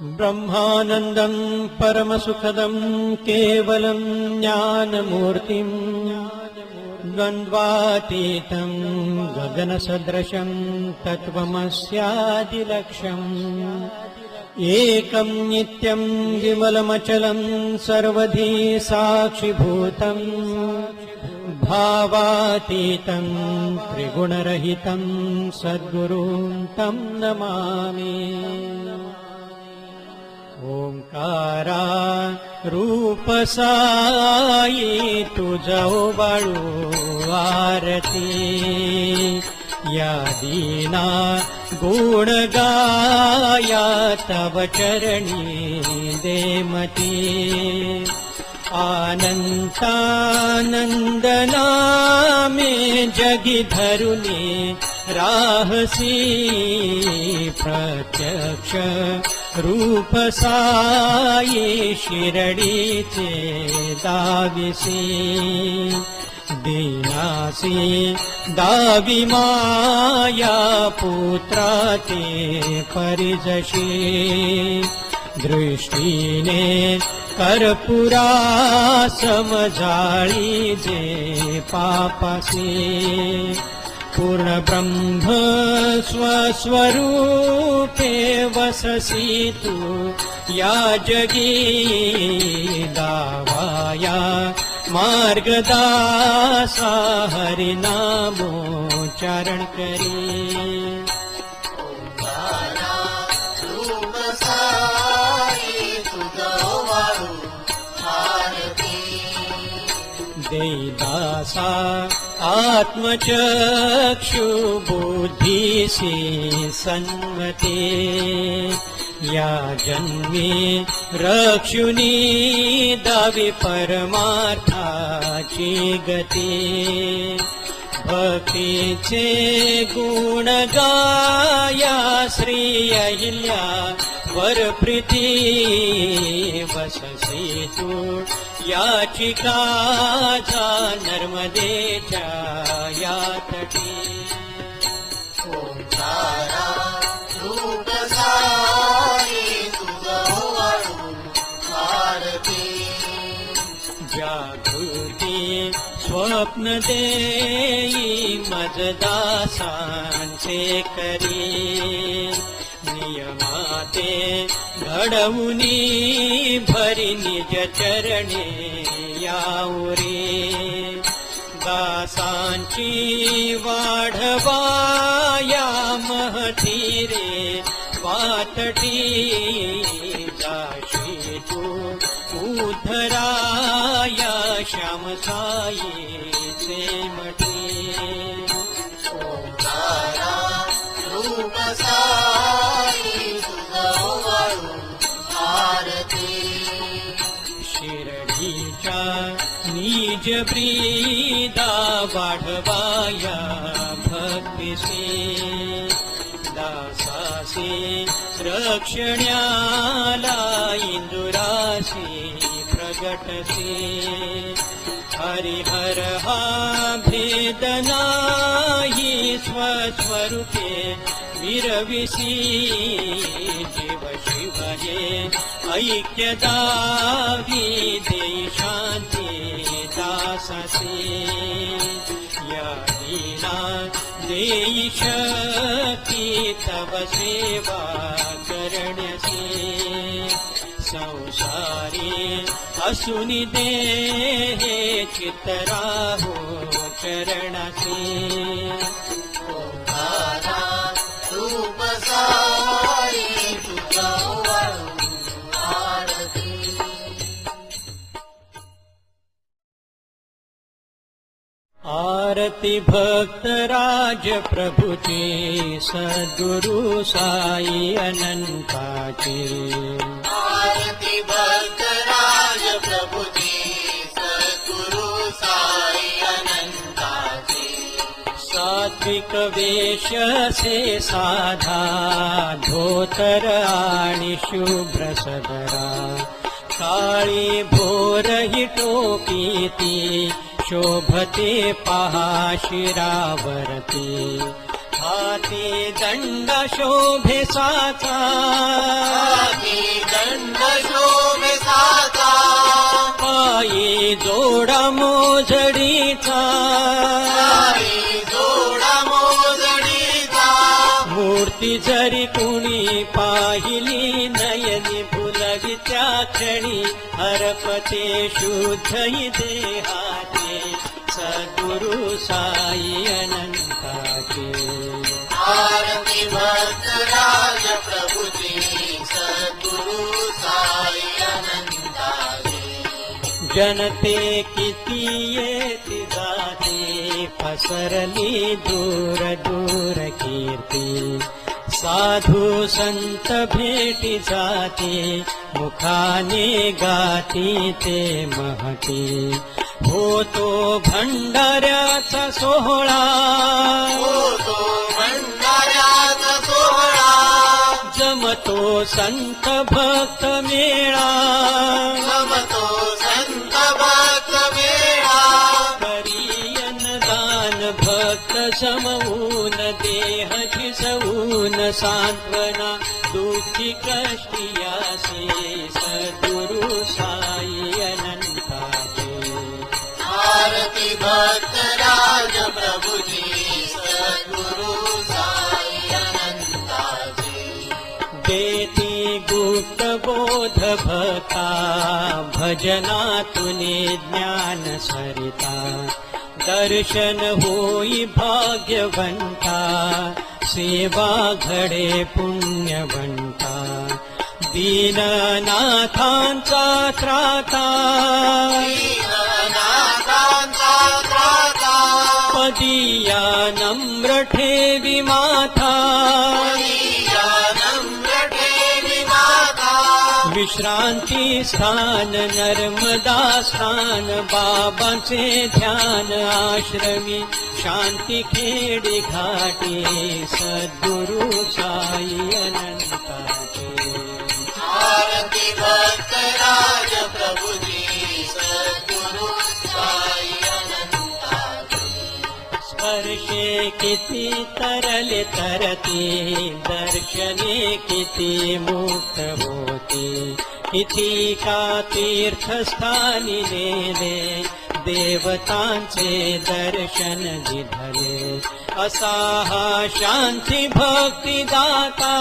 ब्रह्मानन्दं परमसुखदं केवलं ज्ञानमूर्तिं द्वन्द्वातीतं गगनसदृशं तत्त्वमस्यादिलक्ष्यम् एकं नित्यं विमलमचलं सर्वधी साक्षिभूतं भावातीतं त्रिगुणरहितं सद्गुरुं तं नमामि। ओंकारा रूप साई तुझा ओवाळू आरती या दीना गुण गाया तव चरणी देमती आनंदानंदना में जगी धरुनी राहसी प्रत्यक्ष रूप साई शिरडीचे दाविसी दीनासी दावी माया पुत्राचे परिजशी दृष्टीने कर्पुरा समजाळी जे पापासी पूर्ण ब्रह्म स्वस्वरूपे वससी तू या जगी दावाया मार्गदासा हरिनामोच्चारण करी देदासा आत्मचक्षु बुद्धीसी सन्मते या जन्मी रक्षुनी दावी परमार्थाची गती भक्तीचे गुण गाया श्री अहिल्या वरप्रीती वससी तू याची काजा नर्मदेच्या या तटी ओंकारा रूप साई तुझा ओवाळू आरती जागृती स्वप्न देई मजदासांचे करी नियमाते घडवुनी भरी निज चरणे यावरे दासांची वाढवाया महतीरे वातटी जाशी तू उद्धराया श्यामसाईचे मठी ओंकारा रूप साई तुझा ओवाळू आरती शिरडीच्या निज ब्रीदा वाढवाया भक्तिसी दासासी रक्षण्याला इंदुरासी प्रगटसी हरिहर हा भेद नाही स्वस्वरूपे विरविसी जीव शिव हे ऐक्य दावी देई शांती दाससी या दीना देई शक्ती तव सेवा करण्यासी संसारी असुनी देहे चित्तराहो चरणासी ओंकारा रूप साई तुझा ओवाळू आरती आरती भक्तराज प्रभुची सद्गुरु साई अनंताची आरती भक्तराज प्रभुची सद्गुरु साई अनंताची सात्विक वेश से साधा धोतर आणि शुभ्र सदरा काळी भोर ही टोपीती शोभते पहा शिरावरती हाती दंड शोभे साचा, हाती दंड शोभे साचा, पायी जोडा मोजडीचा, पायी जोडा मोजडीचा, मूर्ती जरी कुणी पाहिली नयनी फुलवी त्या क्षणी हरपते शुद्ध हि देहाचे सद्गुरु साई अनंताचे. आरती भक्तराज प्रभुची सद्गुरु साई अनंताची. जनते किती येती जाते पसरली दूर दूर कीर्ती, साधू संत भेटी जाते मुखाने गाती ते महती, होतो भंडाऱ्याचा सोहळा, होतो भंडाऱ्याचा सोहळा, जमतो संत भक्त मेळा, जमतो संत भक्त मेळा, करी अन्नदान भक्त समवून देह झिजवून सांत्वना दुःखी कष्टियासे सद्गुरु साई अनंताचे. आरती भक्तराज प्रभुची सद्गुरु साई अनंताची. देती गुप्त बोध भक्ता भजनातून ज्ञान सरिता, दर्शन होई भाग्यवंता सेवा घडे पुण्यवंता, दीननाथांचा त्राता दीननाथांचा त्राता, पदिया नम्र ठेवी माथा, पदिया नम्र ठेवी माता, विश्रांती स्थान नर्मदा स्थान बाबांचे ध्यान आश्रमी शांती खेडी घाटी सद्गुरु साई अनंताचे. आरती भक्तराज प्रभुची सद्गुरु साई अनंताची. स्पर्शे किती तरले तरते दर्शने किती मुक्त होते, किती का तीर्थस्थानी नेले देवतांचे दर्शन जिधले, असा हा शांती भक्ती दाता,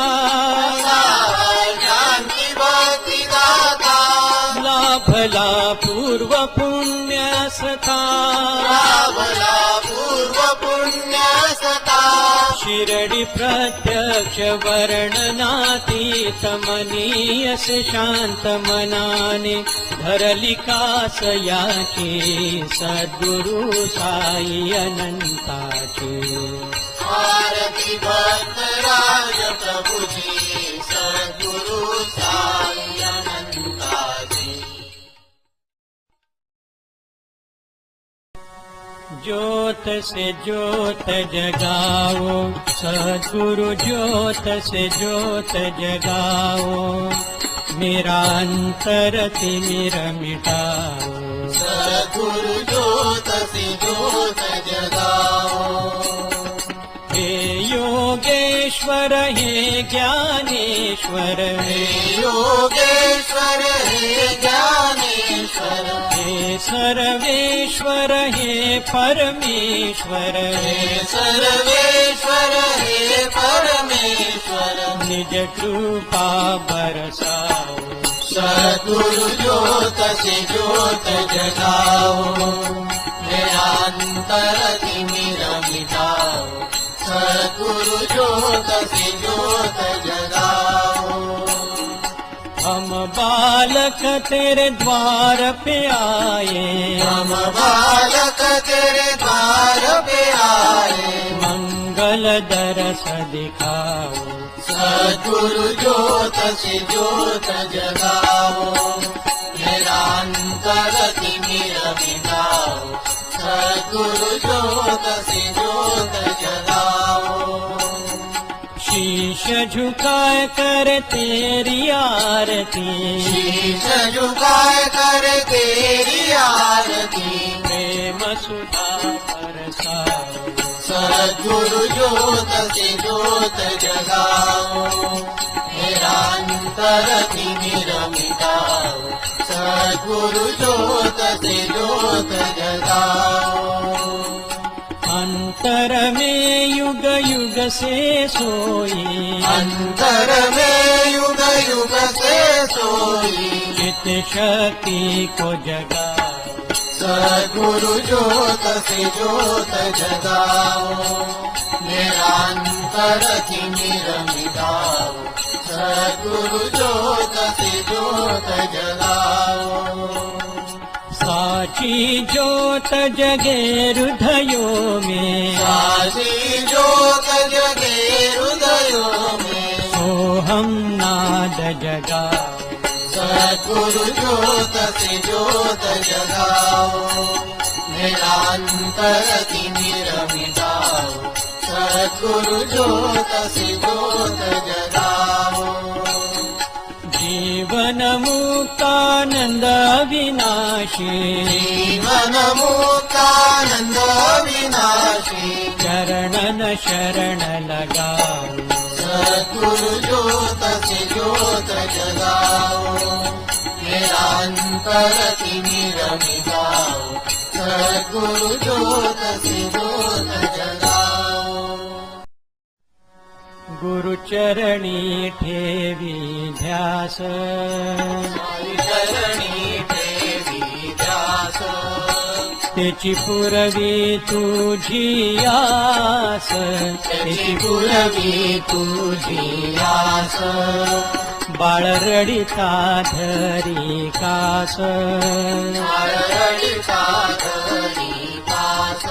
शांती भक्ती दाता, लाभला पूर्व पुण्यसता, लाभला पूर्व पुण्यसता, शिरडी प्रत्यक्ष वर्णनातीत मनीयस शांत मनाने धरली कास याची सद्गुरु साई अनंताची. आरती भक्तराज प्रभुची सद्गुरु साई अनंताची. ज्योत से ज्योत जगाओ सद्गुरु ज्योत से ज्योत जगाओ, मेरा अंतर तिमिर मिटाओ, सद्गुरु ज्योत से ज्योत जगाओ. हे योगेश्वर हे ज्ञानेश्वर, हे योगेश्वर हे ज्ञानेश्वर, हे सर्वेश्वर हे परमेश्वर, हे सर्वेश्वर हे परमेश्वर, निज कृपा बरसाओ, सद्गुरु ज्योत से ज्योत जगाओ, मेरा अंतर तिमिर मिटाओ, सद्गुरु ज्योत से ज्योत जगाओ. हम बालक तेरे द्वार पे आए, हम बालक तेरे द्वार पे आए, मंगल दरस दिखाओ, सद्गुरु ज्योत से ज्योत जगाओ, मेरा अंतर तिमिर मिटाओ, सद्गुरु ज्योत से ज्योत जगाओ. शीश झुकाए कर तेरी आरती, शीश झुकाए कर तेरी आरती, प्रेम सुधा बरसाओ, सद्गुरु ज्योत से ज्योत जगाओ, निरंतर तिमिर मिटाओ। सद्गुरु ज्योत से ज्योत जगाओ। अंतर में युग युग से सोई, अंतर में युग युग से सोई, चित शक्ति को जगाओ। सद्गुरु ज्योत से ज्योत जगाओ, निरंतर तिमिर मिटाओ। सद्गुरु ज्योत से ज्योत जगाओ। साची ज्योत जगे हृदयों में, साची ज्योत जगे हृदयों में, सोहम नाद जगाओ। सद्गुरु ज्योत से ज्योत जगाओ, निरंतर तिमिर मिटाओ। सद्गुरु ज्योत से ज्योत जगाओ। जीवन मुक्तानंद विनाशी, जीवन मुक्तानंद विनाशी, चरणन शरण लगाओ। सद्गुरु ज्योत से ज्योत जगाओ, निरंतर तिमिर मिटाओ। सद्गुरु ज्योत से ज्योत जगाओ। गुरु चरणी ठेवी ध्यास, साई चरणी ठेवी ध्यास, त्याची पुरवी तुझी आस, त्याची पुरवी तुझी आस। बाळ रडिता धरी कास, रडिता धरी कास,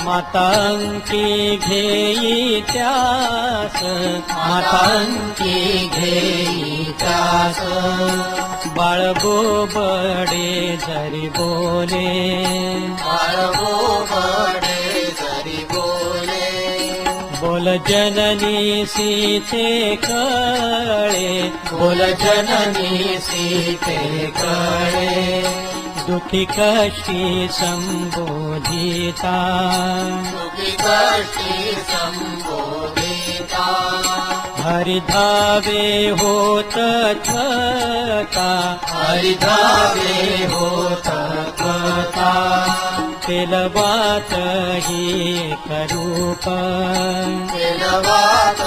मातांकी घेई त्यास, मातांकी घेई त्यास। बाळ बोबडे जरी बोले, बाळगो बडे जरी बोले, बोल जननी सीते कळे, बोल जननी सीते कळे, दुखी कशी संबोधिता, सुखी कशी संबोधिता। हरिधावे होत थका, हरिधावे होत कथा, पेलवात ही करूप, केलवात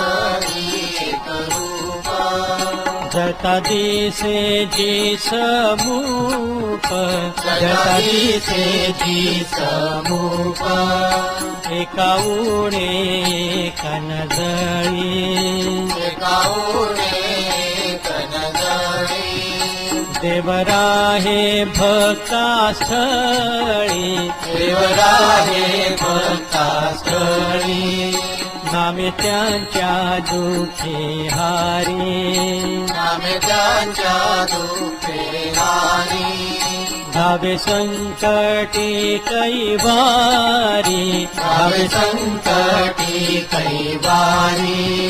एक रूप, जता दिसे जी समूप, जता दिसे जी समूप, एका उडे कनजळी, एकाऊने कनजळी, देवराहे भक्ता स्थळी, देवराहे भक्ता स्थळी, नामे त्यांच्या दुखे हारी, नामे त्यांच्या दुःखे हारी, धावे संकटी कैवारी, भावे संकटी कैवारी,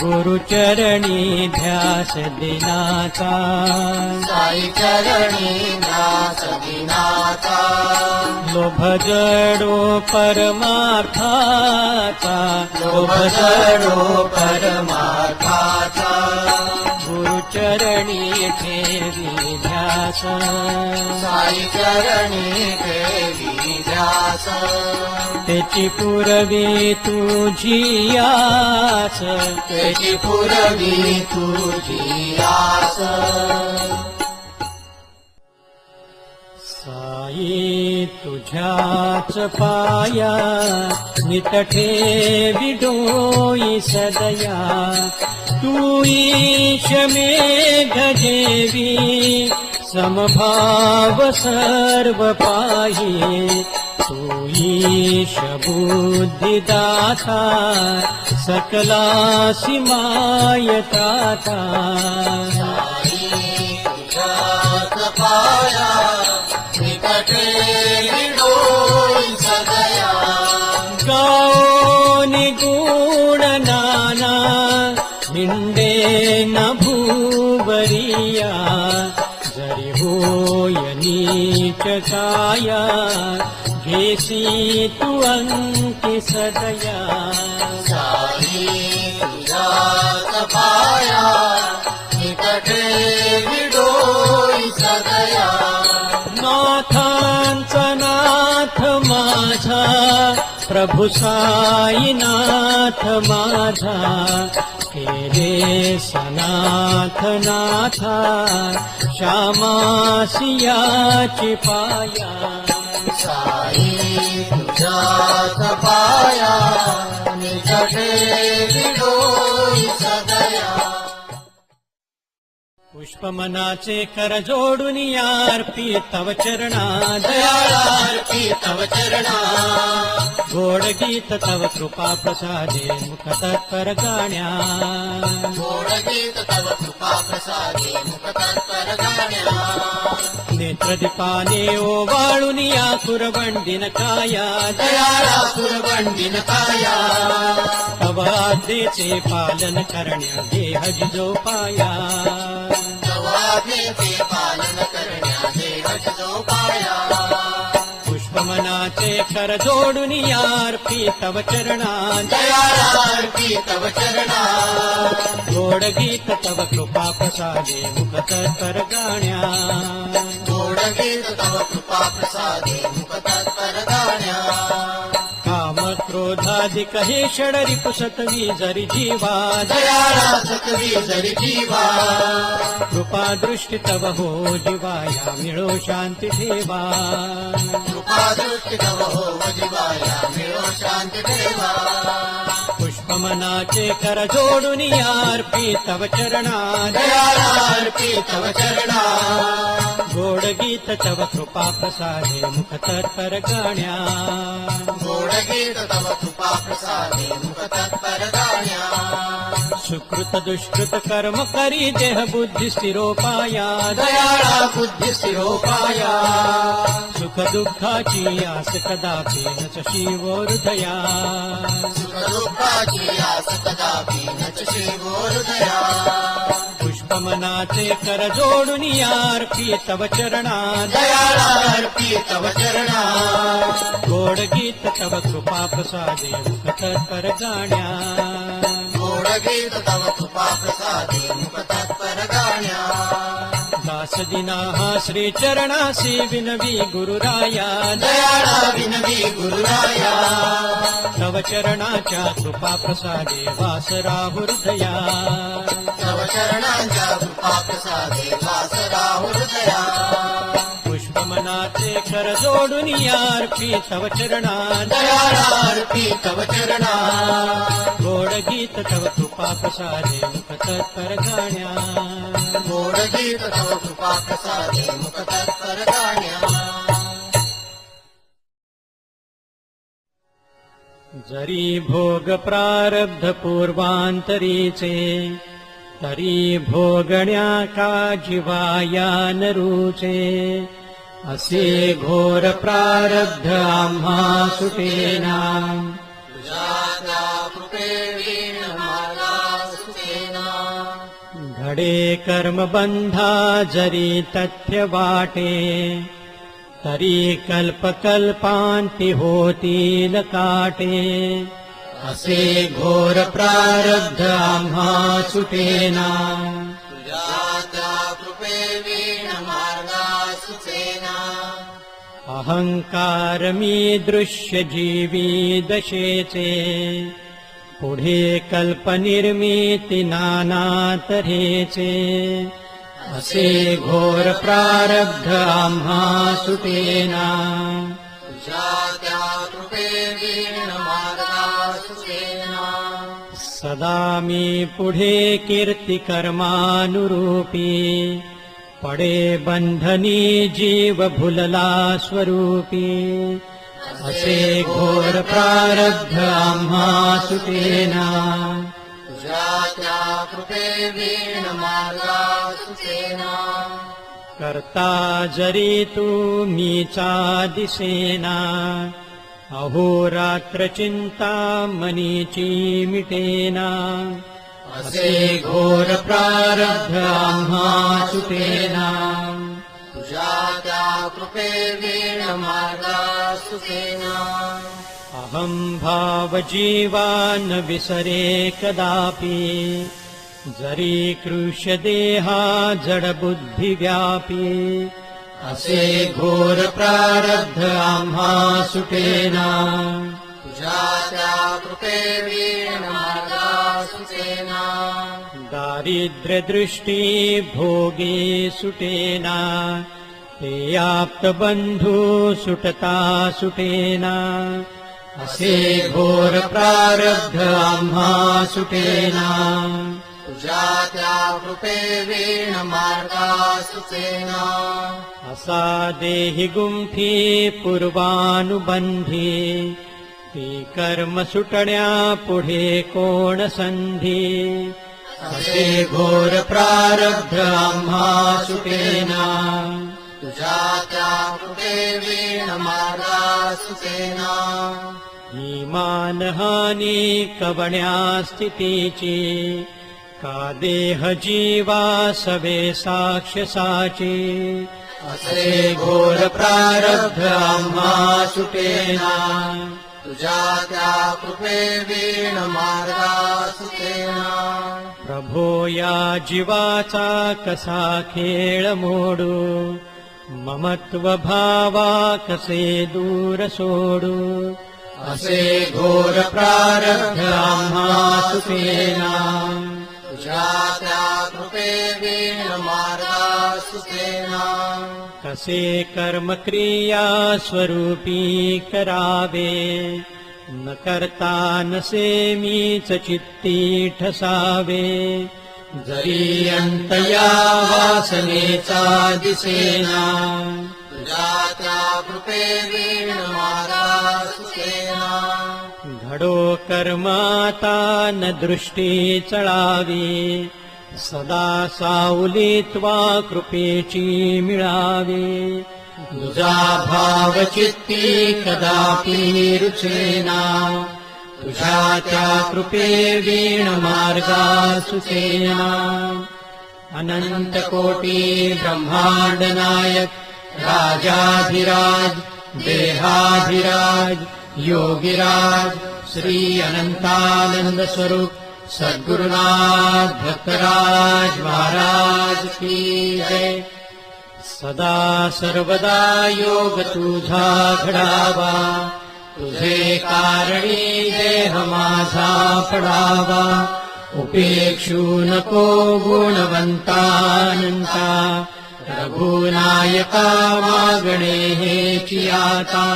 गुरुचरणी ध्यास दिनाचा, साई चरणी ध्यास दिनाचा, लोभ जडो परमार्थाचा, लोभ जडो परमार्थाचा, गुरुचरणी ठेवी ध्यास, साई चरणी ठेवी ध्यास, त्याची पुरवी तुझी आस, त्याची पुरवी तुझी आस। साई तुझ्याच पाया नित ठेवी डोई सदया, तू ईश मेघ जेवी समभाव सर्व पाही, तू ईश बुद्धिदाता सकलासी मायताता, तुझ्याच पाया निकटे विडोई सदया, गाओ निगुण नाना हिंडे न भूवरिया, जरी होय नीच काया घेसी तू अंकित सदया साई तुझ्याच पाया निकटे विडोई सदया नाथांचा नाथ माझा प्रभु साईनाथ माझा केले सनाथ नाथा श्यामासियाची पाया साई तुझ्याच पाया निकटे विडोई सदया पुष्पमनाचे कर जोडून यार्पी तव चरणा दयाळार्पी तव चरणा गोड गीत तव कृपा प्रसादे मुख तत्पर गाण्या गोड गीत तव कृपा प्रसादे मुख तत्पर गाण्या नेत्रदीपाने ओवाळून या कुरबंडीन काया दयाळा कुरबंडीन काया तव आज्ञेचे पालन करण्या देह जिजोपाया तवाज्ञेचे पालन करण्या देह जिजोपाया पुष्पमनाचे कर जोडून यार्पी तव चरणा दयाळार्पी तव चरणा गोड गीत तव कृपा प्रसादे मुख तत्पर गाण्या गोड गीत तव कृपा प्रसादे मुख तत्पर गाण्या काम क्रोधाधिक हे षडरिपु सतवी जरी जीवा दयाळा सतवी जरी जीवा कृपा दृष्टी तव हो जीवाया मिळो शांती ठेवा कृपा दृष्टी तव हो जीवाया मिळो शांती ठेवा पुष्पमनाचे कर जोडून यार्पी तव चरणा दयाळार्पी तव चरणा गोड गीत तव कृपा प्रसादे मुख तत्पर गाण्या गोड गीत तव कृपा प्रसादे मुख तत्पर गाण्या सुकृत दुष्कृत कर्म करी देह बुद्धी स्थिरोपाया दयाळा बुद्धी स्थिरोपाया सुख दुःखाची आस कदापि नच शिवो हृदया सुख दुःखाची आस कदापि नचशी हृदया पुष्पमनाचे कर जोडून यार्पी तव चरणा दयाळार्पी तव चरणा गोड गीत तव कृपा प्रसादे मुख तत्पर गाण्या गोड गीत तव कृपा प्रसादे मुख तत्पर गाण्या दास दिना श्री चरणासी विनवी गुरुराया दयाळा विनवी गुरुराया तव चरणाच्या कृपा प्रसादे वास राहु हृदया तव चरणांच्या कृपा प्रसादे वास राहु हृदया पुष्पमनाचे कर जोडून यार्पी तव चरणा दयाळार्पी तव चरणा गोड गीत तव कृपा प्रसादे मुख तत्पर गाण्या गोड गीत तव कृपा प्रसादे मुख तत्पर गाण्या जरी भोग प्रारब्ध पूर्वांतरीचे तरी भोगण्या का जीवाया न रुचे असे घोर प्रारब्ध आम्हा सुटेना तुझ्या त्या कृपेवीण मार्गा सुचेना घडे कर्मबंधा जरी तथ्य वाटे तरी कल्पकल्पांती होतील काटे असे घोर प्रारब्ध आम्हा सुटेना तुझ्या त्या कृपेवीण मार्गा सुचेना अहंकार मी दृश्य जीवी दशेचे पुढे कल्पनिर्मिती नाना तऱ्हेचे असे घोर प्रारब्ध आम्हा सुटेना तुझ्या त्या कृपेवीण मार्गा सुचेना सदा मी पुढे कीर्ती कर्मानुरूपी पडे बंधनी जीव भुलला स्वरूपी असे घोर प्रारब्ध आम्हा सुटेना तुझ्या त्या कृपेवीण मार्गा सुचेना करता जरी तू मीचा दिसेना अहोरात्र चिंता मनीची मिटेना असे घोर प्रारब्ध आम्हा सुटेना तुझ्या त्या कृपेवीण मार्गा सुचेना अहं भावजीवान् विसरे कदापि जरी कृष्य देहा जडबुद्धिव्यापी असे घोर प्रारब्ध आम्हा सुटेना तुझ्या त्या कृपेवीण मार्गा सुचेना दारिद्र्यदृष्टी भोगे सुटेना ते आप्तबंधू सुटता सुटेना असे घोर प्रारब्ध आम्हा सुटेना तुझ्या त्या कृपेवीण मार्गा सुचेना असा देहि गुंफी पूर्वानुबंधी ती कर्म सुटण्या पुढे कोण संधी असे घोर प्रारब्ध आम्हा सुटेना तुझ्या त्या कृपेवीण मार्गा सुचेना ही मानहानी कवण्या स्थितीची का देह जीवा सवे साक्ष साची असे घोर प्रारब्ध आम्हा सुटेना तुझ्या त्या कृपेवीण मार्गा सुचेना प्रभो या जीवाचा कसा खेळ मोडू ममत्व भावा कसे दूर सोडू असे घोर प्रारब्ध आम्हा सुटेना तुझ्या त्या कृपेवीण मार्गा सुचेना कसे कर्म क्रिया स्वरूपी करावे न करता नसे मीच चित्ती ठसावे जरी अंतया वासनेचा दिसेना तुझ्या त्या कृपेवीण मार्गा सुचेना घडो कर्माता न दृष्टी चळावी सदा सावलीत्वा कृपेची मिळावी तुझा भाव चित्ती कदापि रुचेना तुझ्या त्या कृपेवीण मार्गा सुचेना अनंत कोटी ब्रह्मांड नायक राजाधिराज देहाधिराज योगिराज श्री अनंतानंद स्वरूप सद्गुरुनाथ भक्तराज महाराज की जय सदा सर्वदा योग तुझा घडावा तुझे कारणी देह माझा पडावा उपेक्षू नको गुणवंतानंता रघुनायका मागणे हेची आता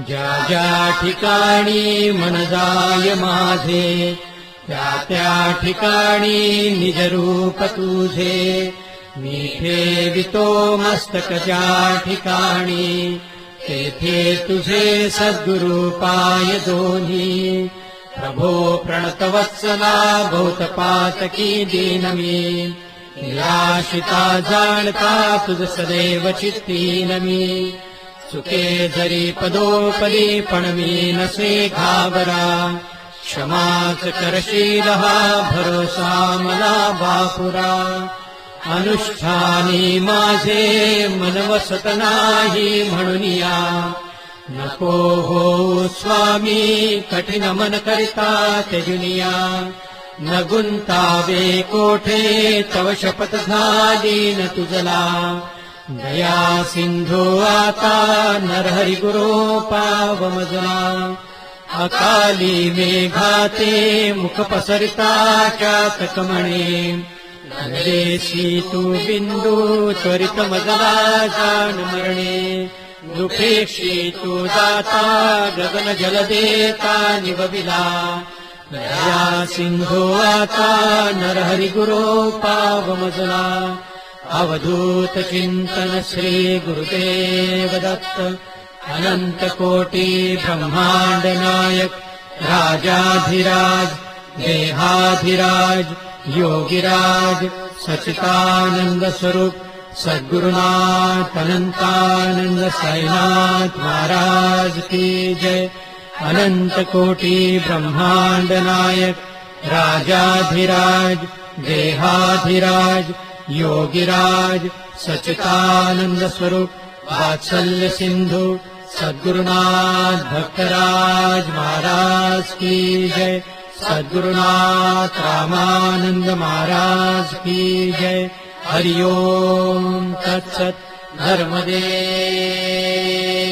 ज्या ज्या ठिकाणी मन जाय माझे त्या त्या ठिकाणी निज रूप तुझे मी ठेवितो मस्तक ज्या ठिकाणी तेथे तुझे सद्गुरु पाय दोन्ही प्रभो प्रणतवत्सला बहुतपातकी दीन मी निराशिता जाणता तुझ सदैव चित्ती नमी सुखे जरी पदोपदी पण मी नसे घाबरा क्षमाच करशील हा भरोसा मला बापुरा अनुष्ठानी माझे मन वसत नाही म्हणून या नको हो स्वामी कठीण मन करिता त्यजुनिया न गुंतावे कोठे तव शपथ झाली न तुझला दया सिंधू आता नरहरी गुरो पावमजला अकाली मेघाते मुख पसरिता चातक म्हणे नरेशी तू बिंदू त्वरित मजला जाण मरणे दुखेक्षी तू दाता गगन जल देता निवविला दया सिंधू आता नरहरी गुरो पावमजला अवधूत चिंतन श्री गुरुदेव दत्त अनंत कोटी ब्रह्मांड नायक राजाधिराज देहाधिराज योगिराज सच्चिदानंद स्वरूप सद्गुरुनाथ अनंतानंद साईनाथ महाराज की जय अनंत कोटी ब्रह्मांड नायक राजाधिराज देहाधिराज योगिराज सच्चिदानंद स्वरूप वात्सल्य सिंधु सद्गुरुनाथ भक्तराज महाराज की जय। सद्गुरुनाथ रामानंद महाराज की जय। हरि ओम तत्सत। धर्मदेव